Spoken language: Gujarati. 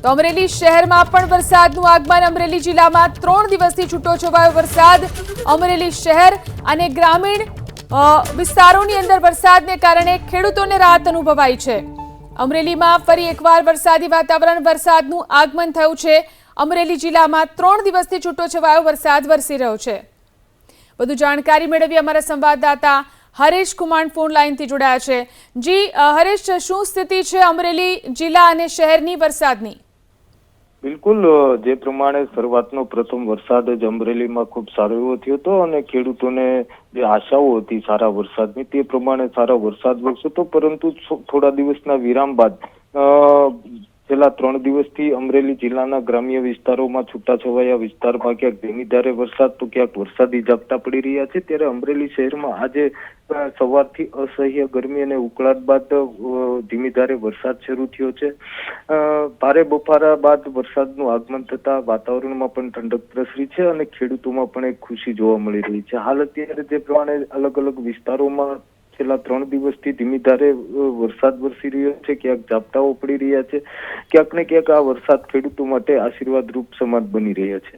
તો અમરેલી શહેરમાં પણ વરસાદનું આગમન। અમરેલી જિલ્લામાં 3 દિવસથી છૂટોછવાયો વરસાદ। અમરેલી શહેર અને ગ્રામીણ વિસ્તારોની અંદર વરસાદને કારણે ખેડૂતોને રાહત અનુભવાઈ છે। અમરેલીમાં ફરી એકવાર વરસાદી વાતાવરણ, વરસાદનું આગમન થયું છે। અમરેલી જિલ્લામાં 3 દિવસથી છૂટોછવાયો વરસાદ વરસી રહ્યો છે। વધુ જાણકારી મેળવી અમારા સંવાદદાતા હરેશ કુમાર ફોન લાઈનથી જોડાયા છે। જી હરેશ, શું સ્થિતિ છે અમરેલી જિલ્લા અને શહેરની વરસાદની? બિલકુલ, જે પ્રમાણે શરૂઆતનો પ્રથમ વરસાદ જ અમરેલીમાં ખૂબ સારો એવો થયો હતો અને ખેડૂતોને જે આશાઓ હતી સારા વરસાદની તે પ્રમાણે સારો વરસાદ વરસ્યો હતો, પરંતુ થોડા દિવસના વિરામ બાદ છેલ્લા 3 દિવસથી અમરેલી જિલ્લાના ગ્રામ્ય વિસ્તારોમાં, છૂટાછવાયા વિસ્તારમાં ક્યાંક ધીમી ધારે વરસાદ તો ક્યાંક વરસાદી ઝાપટા પડી રહ્યા છે। ત્યારે અમરેલી શહેરમાં આજે સવારથી અસહ્ય ગરમી અને ઉકળાટ બાદ ધીમી ધારે વરસાદ શરૂ થયો છે। ભારે બફારા બાદ વરસાદનું આગમન થતા વાતાવરણમાં પણ ઠંડક પ્રસરી છે અને ખેડૂતોમાં પણ એક ખુશી જોવા મળી રહી છે। હાલ અત્યારે જે પ્રમાણે અલગ અલગ વિસ્તારોમાં છેલ્લા 3 દિવસથી ધીમી ધારે વરસાદ વરસી રહ્યો છે, ક્યાંક ઝાપટાઓ પડી રહ્યા છે, ક્યાંક ને ક્યાંક આ વરસાદ ખેડૂતો માટે આશીર્વાદ રૂપ સમાન બની રહ્યા છે।